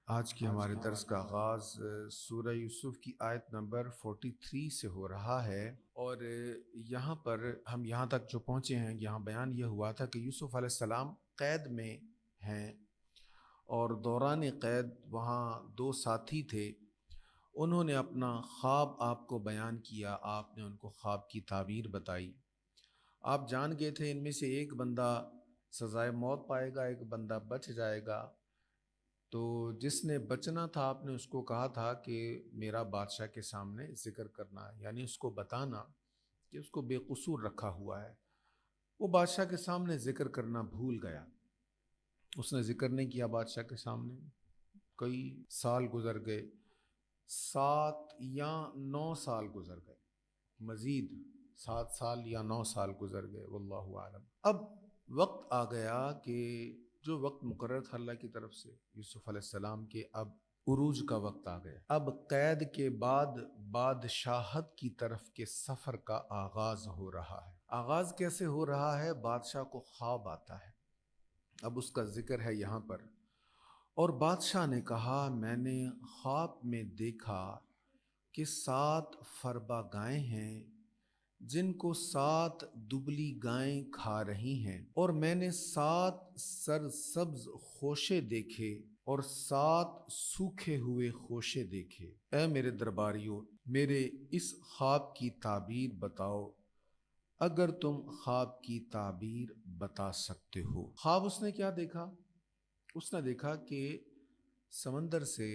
آج کی ہمارے درس کا آغاز سورہ یوسف کی آیت نمبر 43 سے ہو رہا ہے، اور یہاں پر ہم یہاں تک جو پہنچے ہیں، یہاں بیان یہ ہوا تھا کہ یوسف علیہ السلام قید میں ہیں، اور دوران قید وہاں دو ساتھی تھے۔ انہوں نے اپنا خواب آپ کو بیان کیا، آپ نے ان کو خواب کی تعبیر بتائی۔ آپ جان گئے تھے ان میں سے ایک بندہ سزائے موت پائے گا، ایک بندہ بچ جائے گا۔ تو جس نے بچنا تھا، آپ نے اس کو کہا تھا کہ میرا بادشاہ کے سامنے ذکر کرنا، یعنی اس کو بتانا کہ اس کو بے قصور رکھا ہوا ہے۔ وہ بادشاہ کے سامنے ذکر کرنا بھول گیا، اس نے ذکر نہیں کیا بادشاہ کے سامنے۔ کئی سال گزر گئے، 7 یا 9 سال گزر گئے، مزید 7 سال یا 9 سال گزر گئے، واللہ عالم۔ اب وقت آ گیا کہ جو وقت مقرر تھا اللہ کی طرف سے یوسف علیہ السلام کے، اب عروج کا وقت آ گیا۔ اب قید کے بعد بادشاہت کی طرف کے سفر کا آغاز ہو رہا ہے۔ آغاز کیسے ہو رہا ہے؟ بادشاہ کو خواب آتا ہے، اب اس کا ذکر ہے یہاں پر۔ اور بادشاہ نے کہا، میں نے خواب میں دیکھا کہ 7 فربا گائیں ہیں جن کو 7 دبلی گائیں کھا رہی ہیں، اور میں نے 7 سرسبز خوشے دیکھے اور 7 سوکھے ہوئے خوشے دیکھے۔ اے میرے درباریوں، میرے اس خواب کی تعبیر بتاؤ اگر تم خواب کی تعبیر بتا سکتے ہو۔ خواب اس نے کیا دیکھا؟ اس نے دیکھا کہ سمندر سے،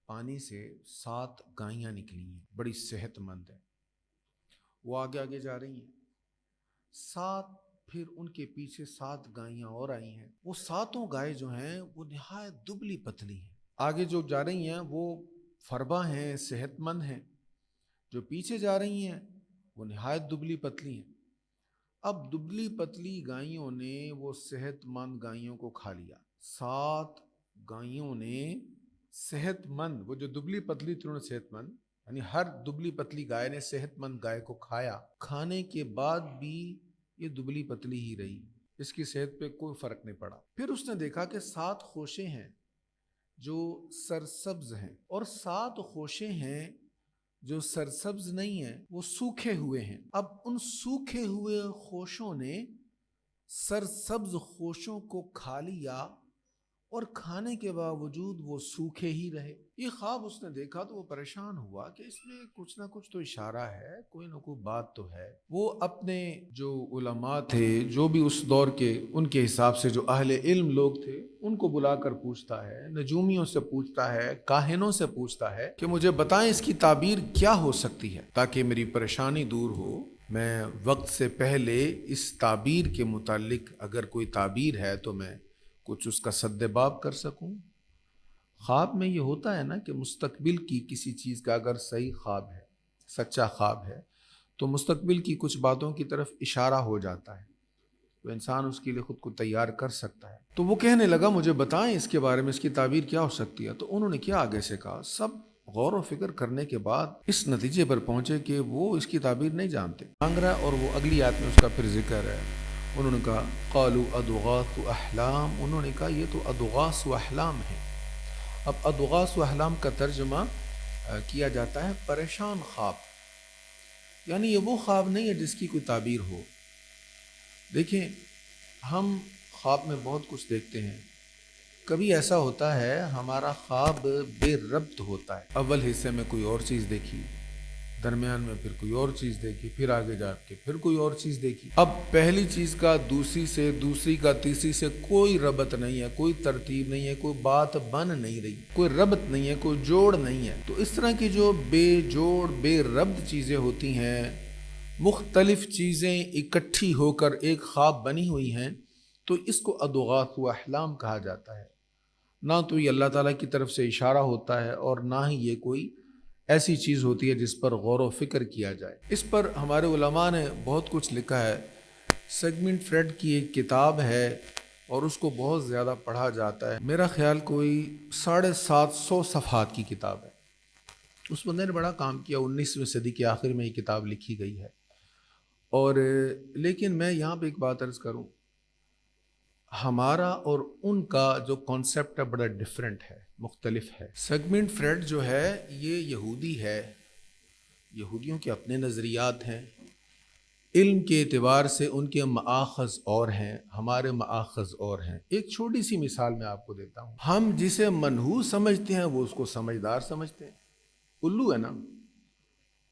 پانی سے 7 گائیاں نکلی ہیں، بڑی صحت مند ہیں، وہ آگے آگے جا رہی ہیں۔ 7 پھر ان کے پیچھے 7 گائیاں اور آئی ہیں، وہ 7 گائے جو ہیں وہ نہایت دبلی پتلی ہیں۔ آگے جو جا رہی ہیں وہ فربا ہیں، صحت مند ہیں، جو پیچھے جا رہی ہیں وہ نہایت دبلی پتلی ہیں۔ اب دبلی پتلی گائیوں نے وہ صحت مند گائیوں کو کھا لیا۔ 7 گائیوں نے صحت مند، وہ جو دبلی پتلی تھی انہوں نے صحت مند، یعنی ہر دبلی پتلی گائے نے صحت مند گائے کو کھایا۔ کھانے کے بعد بھی یہ دبلی پتلی ہی رہی، اس کی صحت پہ کوئی فرق نہیں پڑا۔ پھر اس نے دیکھا کہ 7 خوشے ہیں جو سرسبز ہیں، اور 7 خوشے ہیں جو سرسبز نہیں ہیں، وہ سوکھے ہوئے ہیں۔ اب ان سوکھے ہوئے خوشوں نے سرسبز خوشوں کو کھا لیا، اور کھانے کے باوجود وہ سوکھے ہی رہے۔ یہ خواب اس نے دیکھا تو وہ پریشان ہوا کہ اس میں کچھ نہ کچھ تو اشارہ ہے، کوئی نہ کوئی بات تو ہے۔ وہ اپنے جو علماء تھے، جو بھی اس دور کے ان کے حساب سے جو اہل علم لوگ تھے، ان کو بلا کر پوچھتا ہے، نجومیوں سے پوچھتا ہے، کاہنوں سے پوچھتا ہے کہ مجھے بتائیں اس کی تعبیر کیا ہو سکتی ہے، تاکہ میری پریشانی دور ہو، میں وقت سے پہلے اس تعبیر کے متعلق اگر کوئی تعبیر ہے تو میں کچھ اس کا سد باب کر سکوں۔ خواب میں یہ ہوتا ہے نا کہ مستقبل کی کسی چیز کا اگر صحیح خواب ہے، سچا خواب ہے، تو مستقبل کی کچھ باتوں کی طرف اشارہ ہو جاتا ہے، تو انسان اس کے لیے خود کو تیار کر سکتا ہے۔ تو وہ کہنے لگا، مجھے بتائیں اس کے بارے میں، اس کی تعبیر کیا ہو سکتی ہے۔ تو انہوں نے کیا آگے سے کہا، سب غور و فکر کرنے کے بعد اس نتیجے پر پہنچے کہ وہ اس کی تعبیر نہیں جانتے، مانگ رہا ہے، اور وہ اگلی آیت میں اس کا پھر ذکر ہے۔ انہوں نے کہا، قالوا اضغاث احلام، انہوں نے کہا یہ تو اضغاث و احلام ہے۔ اب اضغاث و احلام کا ترجمہ کیا جاتا ہے پریشان خواب، یعنی یہ وہ خواب نہیں ہے جس کی کوئی تعبیر ہو۔ دیکھیں، ہم خواب میں بہت کچھ دیکھتے ہیں، کبھی ایسا ہوتا ہے ہمارا خواب بے ربط ہوتا ہے، اول حصے میں کوئی اور چیز دیکھی، درمیان میں پھر کوئی اور چیز دیکھی، پھر آگے جا کے پھر کوئی اور چیز دیکھی۔ اب پہلی چیز کا دوسری سے، دوسری کا تیسری سے کوئی ربط نہیں ہے، کوئی ترتیب نہیں ہے، کوئی بات بن نہیں رہی، کوئی ربط نہیں ہے، کوئی جوڑ نہیں ہے۔ تو اس طرح کی جو بے جوڑ، بے ربط چیزیں ہوتی ہیں، مختلف چیزیں اکٹھی ہو کر ایک خواب بنی ہوئی ہیں، تو اس کو اضغاث و احلام کہا جاتا ہے۔ نہ تو یہ اللہ تعالیٰ کی طرف سے اشارہ ہوتا ہے، اور نہ ہی یہ کوئی ایسی چیز ہوتی ہے جس پر غور و فکر کیا جائے۔ اس پر ہمارے علماء نے بہت کچھ لکھا ہے۔ سیگمنٹ فریڈ کی ایک کتاب ہے اور اس کو بہت زیادہ پڑھا جاتا ہے، میرا خیال کوئی 750 صفحات کی کتاب ہے۔ اس بندے نے بڑا کام کیا، 19ویں صدی کے آخر میں یہ کتاب لکھی گئی ہے۔ اور لیکن میں یہاں پہ ایک بات عرض کروں، ہمارا اور ان کا جو کانسیپٹ ہے بڑا ڈیفرنٹ ہے۔ مختلف ہے۔ سگمنٹ فریڈ جو ہے یہ یہودی ہے، یہودیوں کے اپنے نظریات ہیں، علم کے اعتبار سے ان کے مآخذ اور ہیں، ہمارے مآخذ اور ہیں۔ ایک چھوٹی سی مثال میں آپ کو دیتا ہوں، ہم جسے منحوس سمجھتے ہیں وہ اس کو سمجھدار سمجھتے ہیں۔ الو ہے نا،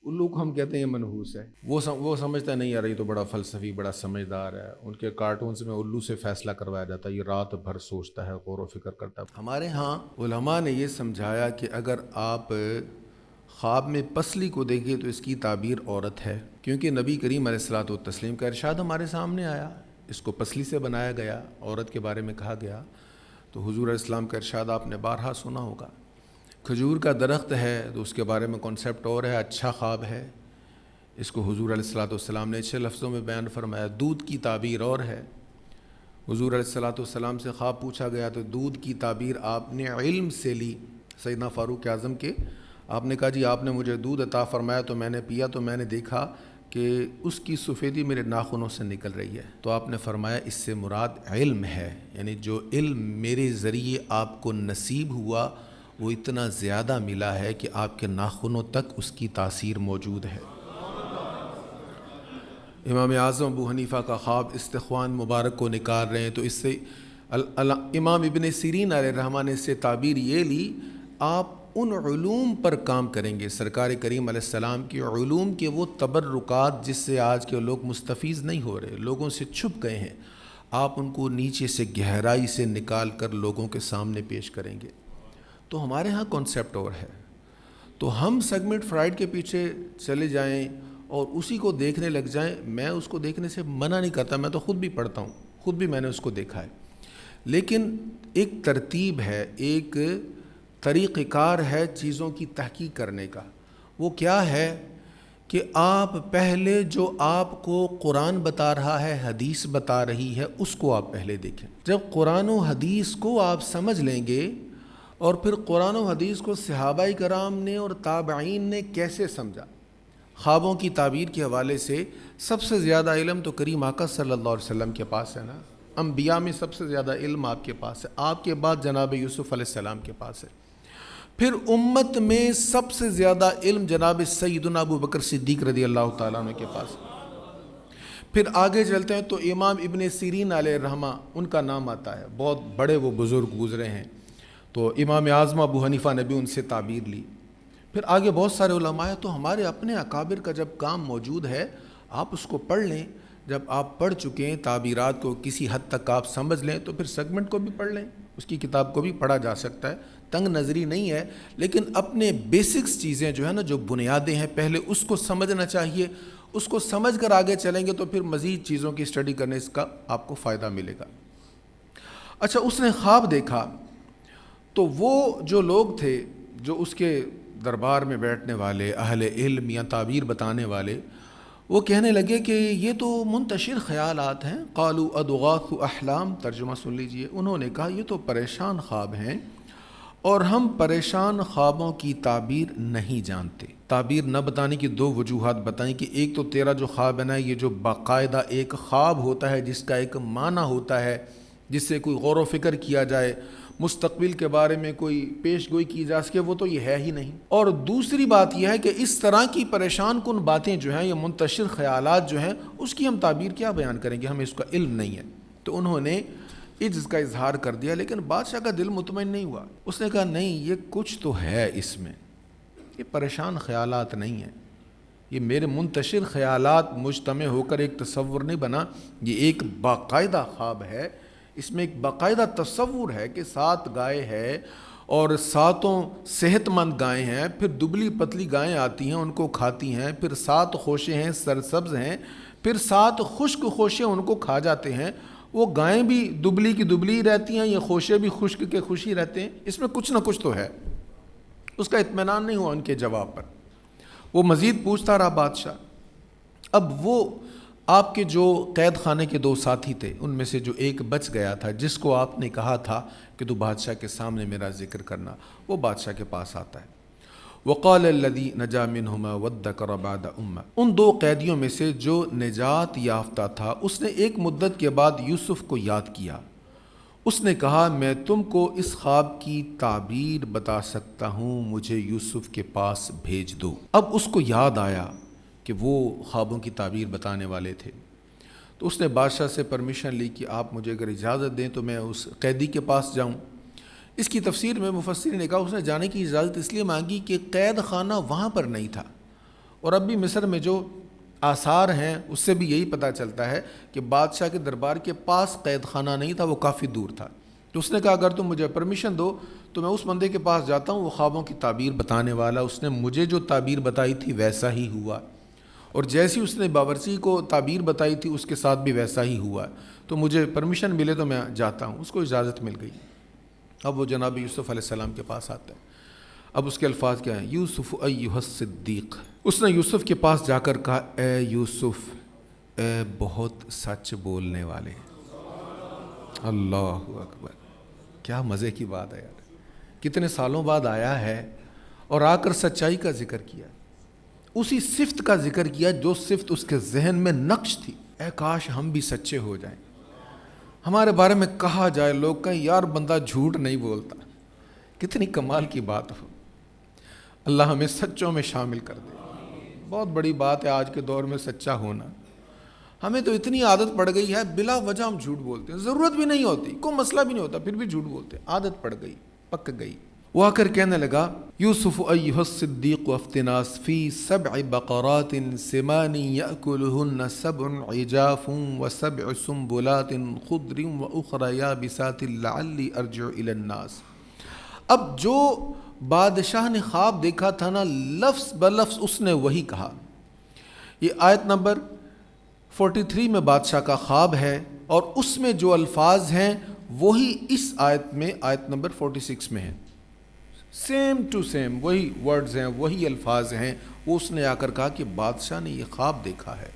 الو کو ہم کہتے ہیں منحوس ہے، وہ سمجھتا ہے نہیں یار یہ تو بڑا فلسفی، بڑا سمجھدار ہے۔ ان کے کارٹونز میں الو سے فیصلہ کروایا جاتا ہے، یہ رات بھر سوچتا ہے، غور و فکر کرتا ہے۔ ہمارے ہاں علماء نے یہ سمجھایا کہ اگر آپ خواب میں پسلی کو دیکھیں تو اس کی تعبیر عورت ہے، کیونکہ نبی کریم علیہ الصلوۃ والتسلیم کا ارشاد ہمارے سامنے آیا، اس کو پسلی سے بنایا گیا، عورت کے بارے میں کہا گیا۔ تو حضور علیہ السلام کا ارشاد آپ نے بارہا سنا ہوگا۔ کھجور کا درخت ہے تو اس کے بارے میں کانسیپٹ اور ہے، اچھا خواب ہے، اس کو حضور علیہ الصلوۃ والسلام نے اچھے لفظوں میں بیان فرمایا۔ دودھ کی تعبیر اور ہے، حضور علیہ الصلوۃ والسلام سے خواب پوچھا گیا تو دودھ کی تعبیر آپ نے علم سے لی، سیدنا فاروق اعظم کے۔ آپ نے کہا جی آپ نے مجھے دودھ عطا فرمایا تو میں نے پیا تو میں نے دیکھا کہ اس کی سفیدی میرے ناخنوں سے نکل رہی ہے، تو آپ نے فرمایا اس سے مراد علم ہے، یعنی جو علم میرے ذریعے آپ کو نصیب ہوا وہ اتنا زیادہ ملا ہے کہ آپ کے ناخنوں تک اس کی تاثیر موجود ہے۔ امام اعظم ابو حنیفہ کا خواب استخوان مبارک کو نکال رہے ہیں تو اس سے امام ابن سیرین علیہ الرحمٰن نے اس سے تعبیر یہ لی، آپ ان علوم پر کام کریں گے، سرکار کریم علیہ السلام کے علوم کے وہ تبرکات جس سے آج کے لوگ مستفیض نہیں ہو رہے، لوگوں سے چھپ گئے ہیں، آپ ان کو نیچے سے گہرائی سے نکال کر لوگوں کے سامنے پیش کریں گے۔ تو ہمارے ہاں کانسیپٹ اور ہے، تو ہم سیگمنٹ فرائڈ کے پیچھے چلے جائیں اور اسی کو دیکھنے لگ جائیں۔ میں اس کو دیکھنے سے منع نہیں کرتا، میں تو خود بھی پڑھتا ہوں، خود بھی میں نے اس کو دیکھا ہے، لیکن ایک ترتیب ہے، ایک طریقہ کار ہے چیزوں کی تحقیق کرنے کا۔ وہ کیا ہے کہ آپ پہلے جو آپ کو قرآن بتا رہا ہے، حدیث بتا رہی ہے، اس کو آپ پہلے دیکھیں۔ جب قرآن و حدیث کو آپ سمجھ لیں گے اور پھر قرآن و حدیث کو صحابہ کرام نے اور تابعین نے کیسے سمجھا، خوابوں کی تعبیر کے حوالے سے سب سے زیادہ علم تو کریم آقا صلی اللہ علیہ وسلم کے پاس ہے نا، انبیاء میں سب سے زیادہ علم آپ کے پاس ہے، آپ کے بعد جناب یوسف علیہ السلام کے پاس ہے، پھر امت میں سب سے زیادہ علم جناب سیدنا ابو بکر صدیق رضی اللہ تعالیٰ عنہ کے پاس، پھر آگے چلتے ہیں تو امام ابن سیرین علیہ الرحمہ ان کا نام آتا ہے، بہت بڑے وہ بزرگ گزرے ہیں، تو امام اعظم ابو حنیفہ نے بھی ان سے تعبیر لی، پھر آگے بہت سارے علماء ہیں۔ تو ہمارے اپنے اکابر کا جب کام موجود ہے آپ اس کو پڑھ لیں، جب آپ پڑھ چکے ہیں تعبیرات کو کسی حد تک آپ سمجھ لیں تو پھر سیگمنٹ کو بھی پڑھ لیں، اس کی کتاب کو بھی پڑھا جا سکتا ہے، تنگ نظری نہیں ہے، لیکن اپنے بیسکس چیزیں جو ہے نا، جو بنیادیں ہیں پہلے اس کو سمجھنا چاہیے، اس کو سمجھ کر آگے چلیں گے تو پھر مزید چیزوں کی اسٹڈی کرنے اس کا آپ کو فائدہ ملے گا۔ اچھا، اس نے خواب دیکھا تو وہ جو لوگ تھے جو اس کے دربار میں بیٹھنے والے اہل علم یا تعبیر بتانے والے، وہ کہنے لگے کہ یہ تو منتشر خیالات ہیں، قالوا اضغاث احلام، ترجمہ سن لیجئے، انہوں نے کہا یہ تو پریشان خواب ہیں اور ہم پریشان خوابوں کی تعبیر نہیں جانتے۔ تعبیر نہ بتانے کی دو وجوہات بتائیں کہ ایک تو تیرا جو خواب ہے نا، یہ جو باقاعدہ ایک خواب ہوتا ہے جس کا ایک معنی ہوتا ہے، جس سے کوئی غور و فکر کیا جائے، مستقبل کے بارے میں کوئی پیش گوئی کی جا سکے، وہ تو یہ ہے ہی نہیں۔ اور دوسری بات یہ ہے کہ اس طرح کی پریشان کن باتیں جو ہیں، یہ منتشر خیالات جو ہیں، اس کی ہم تعبیر کیا بیان کریں گے، ہمیں اس کا علم نہیں ہے۔ تو انہوں نے عجز کا اظہار کر دیا، لیکن بادشاہ کا دل مطمئن نہیں ہوا، اس نے کہا نہیں یہ کچھ تو ہے اس میں، یہ پریشان خیالات نہیں ہیں، یہ میرے منتشر خیالات مجتمع ہو کر ایک تصور نہیں بنا، یہ ایک باقاعدہ خواب ہے، اس میں ایک باقاعدہ تصور ہے کہ 7 گائے ہے اور 7 صحت مند گائیں ہیں، پھر دبلی پتلی گائیں آتی ہیں ان کو کھاتی ہیں، پھر 7 خوشے ہیں سرسبز ہیں، پھر 7 خشک خوشے ان کو کھا جاتے ہیں، وہ گائیں بھی دبلی کی دبلی رہتی ہیں، یہ خوشے بھی خشک کے خوشی رہتے ہیں، اس میں کچھ نہ کچھ تو ہے۔ اس کا اطمینان نہیں ہوا ان کے جواب پر، وہ مزید پوچھتا رہا بادشاہ۔ اب وہ آپ کے جو قید خانے کے 2 ساتھی تھے، ان میں سے جو ایک بچ گیا تھا، جس کو آپ نے کہا تھا کہ تو بادشاہ کے سامنے میرا ذکر کرنا، وہ بادشاہ کے پاس آتا ہے۔ وقال الذی نجا منہما وادکر بعد امہ، ان 2 قیدیوں میں سے جو نجات یافتہ تھا، اس نے ایک مدت کے بعد یوسف کو یاد کیا، اس نے کہا میں تم کو اس خواب کی تعبیر بتا سکتا ہوں، مجھے یوسف کے پاس بھیج دو۔ اب اس کو یاد آیا کہ وہ خوابوں کی تعبیر بتانے والے تھے، تو اس نے بادشاہ سے پرمیشن لی کہ آپ مجھے اگر اجازت دیں تو میں اس قیدی کے پاس جاؤں۔ اس کی تفسیر میں مفسرین نے کہا اس نے جانے کی اجازت اس لیے مانگی کہ قید خانہ وہاں پر نہیں تھا، اور اب بھی مصر میں جو آثار ہیں اس سے بھی یہی پتہ چلتا ہے کہ بادشاہ کے دربار کے پاس قید خانہ نہیں تھا، وہ کافی دور تھا۔ تو اس نے کہا اگر تم مجھے پرمیشن دو تو میں اس بندے کے پاس جاتا ہوں، وہ خوابوں کی تعبیر بتانے والا، اس نے مجھے جو تعبیر بتائی تھی ویسا ہی ہوا، اور جیسی اس نے باورچی کو تعبیر بتائی تھی اس کے ساتھ بھی ویسا ہی ہوا، تو مجھے پرمیشن ملے تو میں جاتا ہوں۔ اس کو اجازت مل گئی۔ اب وہ جناب یوسف علیہ السلام کے پاس آتا ہے۔ اب اس کے الفاظ کیا ہیں؟ یوسف ایھا الصدیق، اس نے یوسف کے پاس جا کر کہا اے یوسف، اے بہت سچ بولنے والے۔ اللہ اکبر، کیا مزے کی بات ہے یار، کتنے سالوں بعد آیا ہے اور آ کر سچائی کا ذکر کیا، اسی صفت کا ذکر کیا جو صفت اس کے ذہن میں نقش تھی۔ اے کاش ہم بھی سچے ہو جائیں، ہمارے بارے میں کہا جائے، لوگ کہیں یار بندہ جھوٹ نہیں بولتا، کتنی کمال کی بات ہو۔ اللہ ہمیں سچوں میں شامل کر دے۔ بہت بڑی بات ہے آج کے دور میں سچا ہونا۔ ہمیں تو اتنی عادت پڑ گئی ہے بلا وجہ ہم جھوٹ بولتے ہیں، ضرورت بھی نہیں ہوتی، کوئی مسئلہ بھی نہیں ہوتا، پھر بھی جھوٹ بولتے ہیں، عادت پڑ گئی، پک گئی۔ وہ آ کر کہنے لگا یوسف ایھا الصدیق افتنا فی 7 بقرات سمان یأکلہن 7 عجاف و7 سنبلات خضر واخر یابسات لعلی ارجع الی الناس۔ اب جو بادشاہ نے خواب دیکھا تھا نا، لفظ بلفظ اس نے وہی کہا۔ یہ آیت نمبر 43 میں بادشاہ کا خواب ہے، اور اس میں جو الفاظ ہیں وہی اس آیت میں آیت نمبر 46 میں ہیں، سیم ٹو سیم وہی ورڈز ہیں، وہی الفاظ ہیں۔ وہ اس نے آ کر کہا کہ بادشاہ نے یہ خواب دیکھا ہے۔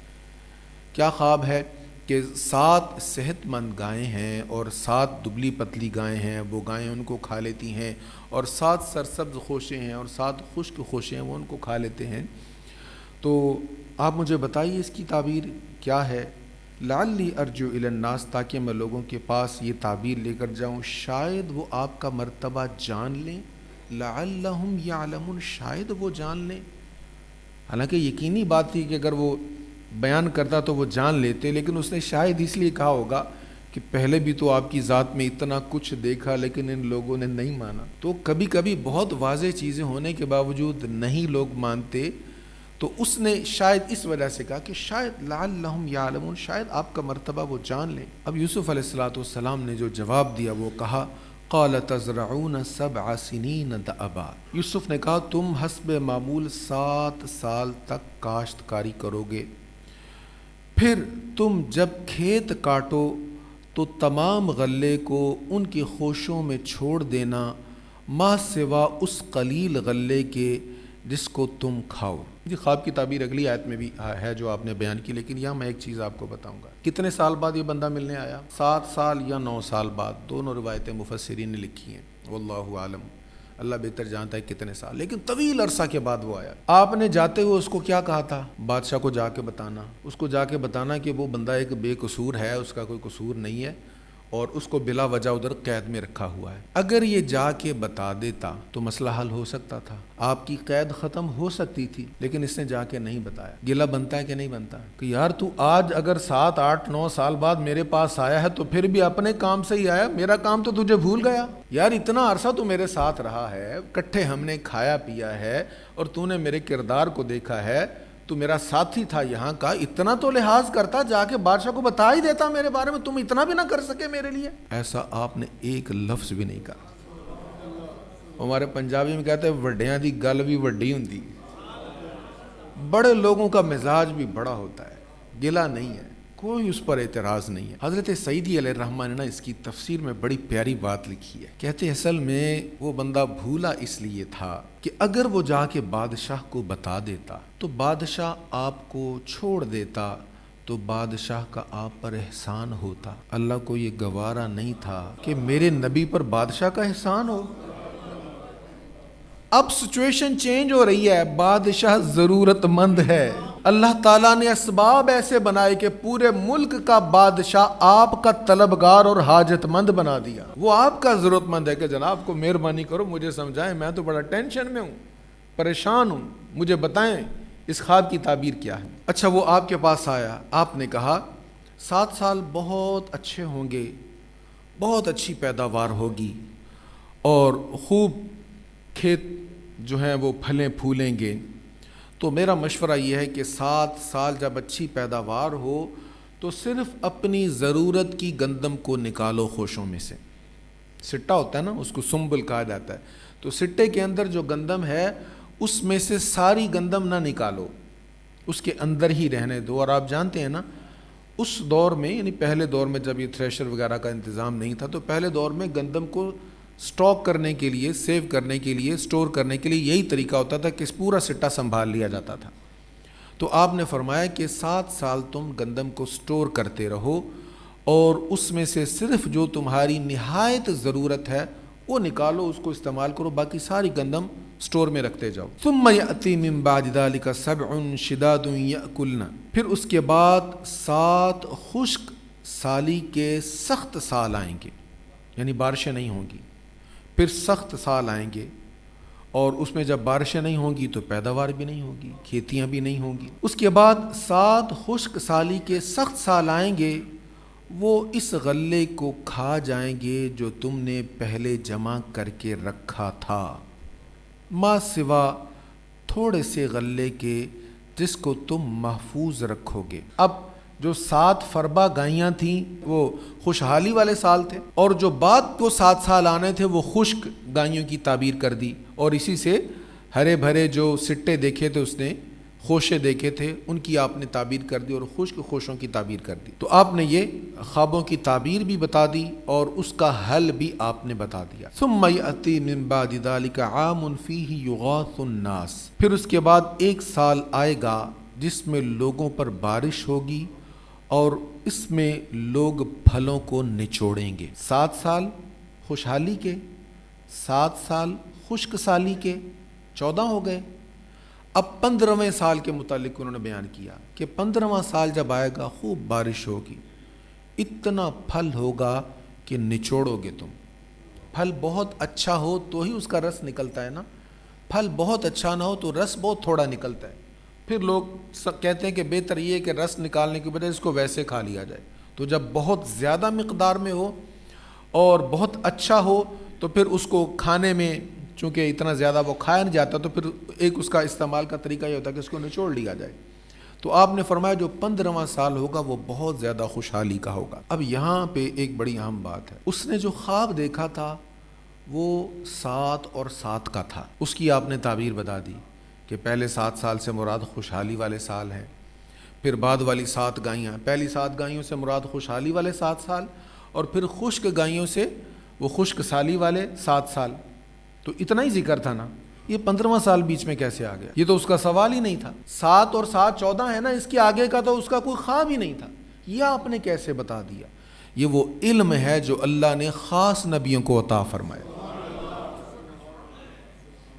کیا خواب ہے؟ کہ 7 صحت مند گائیں ہیں اور 7 دبلی پتلی گائیں ہیں، وہ گائیں ان کو کھا لیتی ہیں، اور 7 سرسبز خوشیں ہیں اور 7 خشک خوشیں ہیں، وہ ان کو کھا لیتے ہیں۔ تو آپ مجھے بتائیے اس کی تعبیر کیا ہے؟ لعلی ارجع الی الناس، تاکہ میں لوگوں کے پاس یہ تعبیر لے کر جاؤں، شاید وہ آپ کا مرتبہ جان لیں، لعلہم یعلمون، شاید وہ جان لیں۔ حالانکہ یقینی بات تھی کہ اگر وہ بیان کرتا تو وہ جان لیتے، لیکن اس نے شاید اس لیے کہا ہوگا کہ پہلے بھی تو آپ کی ذات میں اتنا کچھ دیکھا لیکن ان لوگوں نے نہیں مانا۔ تو کبھی کبھی بہت واضح چیزیں ہونے کے باوجود نہیں لوگ مانتے، تو اس نے شاید اس وجہ سے کہا کہ شاید لعلہم یعلمون، شاید آپ کا مرتبہ وہ جان لیں۔ اب یوسف علیہ السلام نے جو جواب دیا وہ کہا قال تزرعون 7 سنین دأبا، یوسف نے کہا تم حسب معمول 7 سال تک کاشتکاری کرو گے، پھر تم جب کھیت کاٹو تو تمام غلے کو ان کی خوشوں میں چھوڑ دینا، ما سوا اس قلیل غلے کے جس کو تم کھاؤ۔ یہ خواب کی تعبیر اگلی آیت میں بھی ہے جو آپ نے بیان کی، لیکن یہاں میں ایک چیز آپ کو بتاؤں گا۔ کتنے سال بعد یہ بندہ ملنے آیا؟ 7 سال یا 9 سال بعد، دونوں روایتیں مفسرین نے لکھی ہیں، واللہ عالم، اللہ بہتر جانتا ہے کتنے سال، لیکن طویل عرصہ کے بعد وہ آیا۔ آپ نے جاتے ہوئے اس کو کیا کہا تھا؟ بادشاہ کو جا کے بتانا، اس کو جا کے بتانا کہ وہ بندہ ایک بے قصور ہے، اس کا کوئی قصور نہیں ہے، اور اس کو بلا وجہ ادھر قید میں رکھا ہوا ہے۔ اگر یہ جا کے بتا دیتا تو مسئلہ حل ہو سکتا تھا، آپ کی قید ختم ہو سکتی تھی، لیکن اس نے جا کے نہیں بتایا۔ گلہ بنتا ہے کہ نہیں بنتا کہ یار تو آج اگر 7 8 9 سال بعد میرے پاس آیا ہے تو پھر بھی اپنے کام سے ہی آیا، میرا کام تو تجھے بھول گیا؟ یار اتنا عرصہ تو میرے ساتھ رہا ہے، کٹھے ہم نے کھایا پیا ہے، اور تو نے میرے کردار کو دیکھا ہے، تو میرا ساتھی تھا یہاں کا، اتنا تو لحاظ کرتا، جا کے بادشاہ کو بتا ہی دیتا میرے بارے میں، تم اتنا بھی نہ کر سکے میرے لیے؟ ایسا آپ نے ایک لفظ بھی نہیں کہا۔ ہمارے پنجابی میں کہتے ہیں وڈیاں دی گل بھی وڈی ہوندی، بڑے لوگوں کا مزاج بھی بڑا ہوتا ہے، گلا نہیں ہے، کوئی اس پر اعتراض نہیں ہے۔ حضرت سعیدی علیہ الرحمٰن نے اس کی تفسیر میں بڑی پیاری بات لکھی ہے، کہتے اصل میں وہ بندہ بھولا اس لیے تھا کہ اگر وہ جا کے بادشاہ کو بتا دیتا تو بادشاہ آپ کو چھوڑ دیتا، تو بادشاہ کا آپ پر احسان ہوتا۔ اللہ کو یہ گوارا نہیں تھا کہ میرے نبی پر بادشاہ کا احسان ہو۔ اب سچویشن چینج ہو رہی ہے، بادشاہ ضرورت مند ہے، اللہ تعالیٰ نے اسباب ایسے بنائے کہ پورے ملک کا بادشاہ آپ کا طلبگار اور حاجت مند بنا دیا. وہ آپ کا ضرورت مند ہے کہ جناب کو مہربانی کرو مجھے سمجھائیں، میں تو بڑا ٹینشن میں ہوں، پریشان ہوں، مجھے بتائیں اس خواب کی تعبیر کیا ہے. اچھا وہ آپ کے پاس آیا، آپ نے کہا 7 سال بہت اچھے ہوں گے، بہت اچھی پیداوار ہوگی اور خوب کھیت جو ہیں وہ پھلیں پھولیں گے. تو میرا مشورہ یہ ہے کہ 7 سال جب اچھی پیداوار ہو تو صرف اپنی ضرورت کی گندم کو نکالو خوشوں میں سے. سٹا ہوتا ہے نا، اس کو سنبل کہا جاتا ہے. تو سٹے کے اندر جو گندم ہے اس میں سے ساری گندم نہ نکالو، اس کے اندر ہی رہنے دو. اور آپ جانتے ہیں نا اس دور میں، یعنی پہلے دور میں جب یہ تھریشر وغیرہ کا انتظام نہیں تھا، تو پہلے دور میں گندم کو سٹاک کرنے کے لیے، سیو کرنے کے لیے، سٹور کرنے کے لیے یہی طریقہ ہوتا تھا کہ پورا سٹا سنبھال لیا جاتا تھا. تو آپ نے فرمایا کہ 7 سال تم گندم کو سٹور کرتے رہو اور اس میں سے صرف جو تمہاری نہایت ضرورت ہے وہ نکالو، اس کو استعمال کرو، باقی ساری گندم سٹور میں رکھتے جاؤ. ثم یأتی من بعد ذلك 7 شداد یأکلن، پھر اس کے بعد 7 خشک سالی کے سخت سال آئیں گے، یعنی بارشیں نہیں ہوں گی. پھر سخت سال آئیں گے اور اس میں جب بارشیں نہیں ہوں گی تو پیداوار بھی نہیں ہوگی، کھیتیاں بھی نہیں ہوں گی. اس کے بعد 7 خشک سالی کے سخت سال آئیں گے، وہ اس غلے کو کھا جائیں گے جو تم نے پہلے جمع کر کے رکھا تھا، ما سوا تھوڑے سے غلے کے جس کو تم محفوظ رکھو گے. اب جو 7 فربا گائیاں تھیں وہ خوشحالی والے سال تھے، اور جو بعد کو 7 سال آنے تھے وہ خشک گائیوں کی تعبیر کر دی. اور اسی سے ہرے بھرے جو سٹے دیکھے تھے اس نے، خوشے دیکھے تھے ان کی آپ نے تعبیر کر دی اور خشک خوشوں کی تعبیر کر دی. تو آپ نے یہ خوابوں کی تعبیر بھی بتا دی اور اس کا حل بھی آپ نے بتا دیا. ثم یأتی من بعد ذلك عام فیہ یغاث الناس، پھر اس کے بعد 1 سال آئے گا جس میں لوگوں پر بارش ہوگی اور اس میں لوگ پھلوں کو نچوڑیں گے. 7 سال خوشحالی کے، 7 سال خشک سالی کے، 14 ہو گئے. اب 15ویں سال کے متعلق انہوں نے بیان کیا کہ 15واں سال جب آئے گا خوب بارش ہوگی، اتنا پھل ہوگا کہ نچوڑو گے تم. پھل بہت اچھا ہو تو ہی اس کا رس نکلتا ہے نا، پھل بہت اچھا نہ ہو تو رس بہت تھوڑا نکلتا ہے. پھر لوگ کہتے ہیں کہ بہتر یہ ہے کہ رس نکالنے کی بجائے اس کو ویسے کھا لیا جائے. تو جب بہت زیادہ مقدار میں ہو اور بہت اچھا ہو تو پھر اس کو کھانے میں، چونکہ اتنا زیادہ وہ کھایا نہیں جاتا، تو پھر ایک اس کا استعمال کا طریقہ یہ ہوتا ہے کہ اس کو نچوڑ لیا جائے. تو آپ نے فرمایا جو 15واں سال ہوگا وہ بہت زیادہ خوشحالی کا ہوگا. اب یہاں پہ ایک بڑی اہم بات ہے، اس نے جو خواب دیکھا تھا وہ 7 اور 7 کا تھا. اس کی آپ نے تعبیر بتا دی کہ پہلے 7 سال سے مراد خوشحالی والے سال ہیں، پھر بعد والی 7 گائیاں، پہلی 7 گائیوں سے مراد خوشحالی والے 7 سال، اور پھر خشک گائیوں سے وہ خشک سالی والے 7 سال. تو اتنا ہی ذکر تھا نا، یہ 15واں سال بیچ میں کیسے آ گیا؟ یہ تو اس کا سوال ہی نہیں تھا. 7 اور 7 14 ہے نا، اس کے آگے کا تو اس کا کوئی خواب ہی نہیں تھا. یہ آپ نے کیسے بتا دیا؟ یہ وہ علم ہے جو اللہ نے خاص نبیوں کو عطا فرمایا.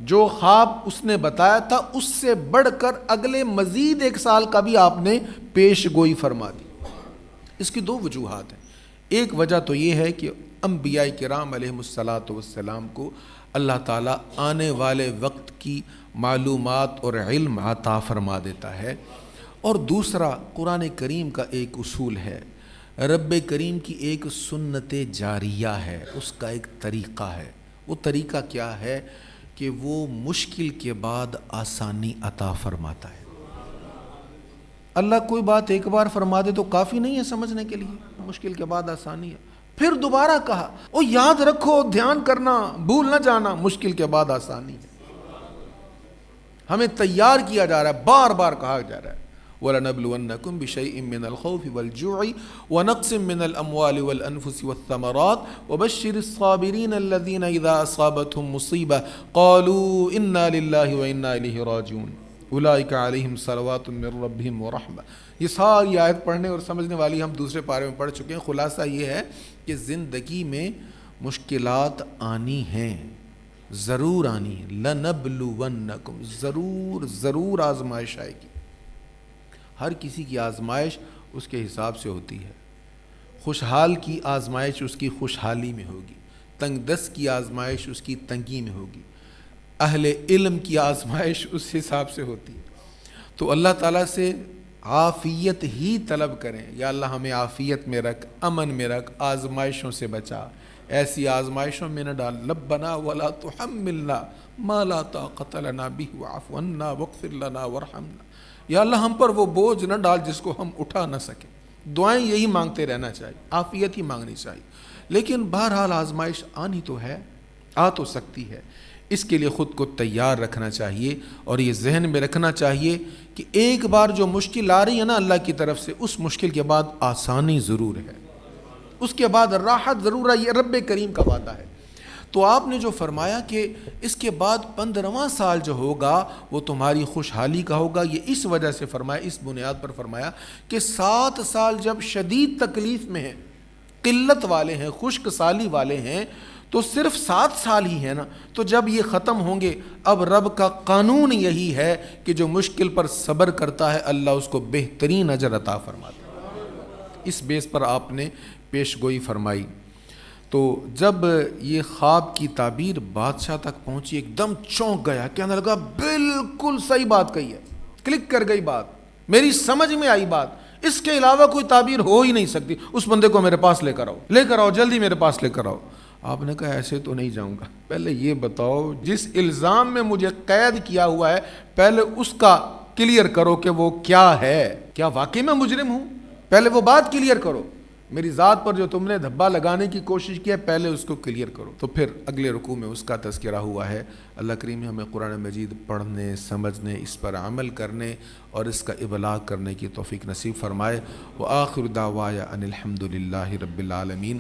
جو خواب اس نے بتایا تھا اس سے بڑھ کر اگلے مزید 1 سال کا بھی آپ نے پیش گوئی فرما دی. اس کی 2 وجوہات ہیں. ایک وجہ تو یہ ہے کہ انبیاء کرام علیہم الصلاۃ والسلام کو اللہ تعالیٰ آنے والے وقت کی معلومات اور علم عطا فرما دیتا ہے. اور دوسرا قرآن کریم کا ایک اصول ہے، رب کریم کی ایک سنت جاریہ ہے، اس کا ایک طریقہ ہے. وہ طریقہ کیا ہے کہ وہ مشکل کے بعد آسانی عطا فرماتا ہے. اللہ کوئی بات ایک بار فرما دے تو کافی نہیں ہے سمجھنے کے لیے، مشکل کے بعد آسانی ہے. پھر دوبارہ کہا، او یاد رکھو، دھیان کرنا، بھول نہ جانا، مشکل کے بعد آسانی ہے. ہمیں تیار کیا جا رہا ہے، بار بار کہا جا رہا ہے وَلَنَبْلُوَنَّكُمْ بِشَيْءٍ مِّنَ الْخَوْفِ وَالْجُوعِ وَنَقْصٍ مِّنَ الْأَمْوَالِ وَالْأَنفُسِ وَالثَّمَرَاتِ وَبَشِّرِ الصَّابِرِينَ الَّذِينَ إِذَا أَصَابَتْهُمْ مُصِيبَةٌ قَالُوا إِنَّا لِلَّهِ وَإِنَّا إِلَيْهِ راجعون أُولَٰئِكَ عَلَيْهِمْ صَلَوَاتٌ مِّن رَّبِّهِمْ وَرَحْمَةٌ. یہ ساری آیت پڑھنے اور سمجھنے والی ہم دوسرے پارے میں پڑھ چکے ہیں. خلاصہ یہ ہے کہ زندگی میں مشکلات آنی ہیں، ضرور آنی ہیں. لَنَبْلُوَنَّكُمْ، ضرور آزمائش آئے گی. ہر کسی کی آزمائش اس کے حساب سے ہوتی ہے۔ خوشحال کی آزمائش اس کی خوشحالی میں ہوگی، تنگ دست کی آزمائش اس کی تنگی میں ہوگی، اہل علم کی آزمائش اس حساب سے ہوتی ہے۔ تو اللہ تعالیٰ سے عافیت ہی طلب کریں، یا اللہ ہمیں عافیت میں رکھ، امن میں رکھ، آزمائشوں سے بچا، ایسی آزمائشوں میں نہ ڈال۔ ربنا ولا تحملنا ما لا طاقت لنا به واعف عنا واغفر لنا وارحمنا، یا اللہ ہم پر وہ بوجھ نہ ڈال جس کو ہم اٹھا نہ سکیں۔ دعائیں یہی مانگتے رہنا چاہیے، عافیت ہی مانگنی چاہیے۔ لیکن بہرحال آزمائش آنی تو ہے، آ تو سکتی ہے، اس کے لیے خود کو تیار رکھنا چاہیے، اور یہ ذہن میں رکھنا چاہیے کہ ایک بار جو مشکل آ رہی ہے نا اللہ کی طرف سے، اس مشکل کے بعد آسانی ضرور ہے، اس کے بعد راحت ضرور ہے، یہ رب کریم کا وعدہ ہے۔ تو آپ نے جو فرمایا کہ اس کے بعد 15واں سال جو ہوگا وہ تمہاری خوشحالی کا ہوگا، یہ اس وجہ سے فرمایا، اس بنیاد پر فرمایا کہ 7 سال جب شدید تکلیف میں ہیں، قلت والے ہیں، خشک سالی والے ہیں، تو صرف 7 سال ہی ہے نا، تو جب یہ ختم ہوں گے، اب رب کا قانون یہی ہے کہ جو مشکل پر صبر کرتا ہے اللہ اس کو بہترین اجر عطا فرماتا ہے۔ اس بیس پر آپ نے پیش گوئی فرمائی۔ تو جب یہ خواب کی تعبیر بادشاہ تک پہنچی، ایک دم چونک گیا، کہنے لگا بالکل صحیح بات کہی ہے، کلک کر گئی بات، میری سمجھ میں آئی بات، اس کے علاوہ کوئی تعبیر ہو ہی نہیں سکتی، اس بندے کو میرے پاس لے کر آؤ، جلدی میرے پاس لے کر آؤ۔ آپ نے کہا ایسے تو نہیں جاؤں گا، پہلے یہ بتاؤ جس الزام میں مجھے قید کیا ہوا ہے پہلے اس کا کلیئر کرو کہ وہ کیا ہے، کیا واقعی میں مجرم ہوں، پہلے وہ بات کلیئر کرو، میری ذات پر جو تم نے دھبا لگانے کی کوشش کی ہے پہلے اس کو کلیئر کرو۔ تو پھر اگلے رکوع میں اس کا تذکرہ ہوا ہے۔ اللہ کریم ہمیں قرآن مجید پڑھنے، سمجھنے، اس پر عمل کرنے اور اس کا ابلاغ کرنے کی توفیق نصیب فرمائے۔ وآخر دعوایا ان الحمد للہ رب العالمین۔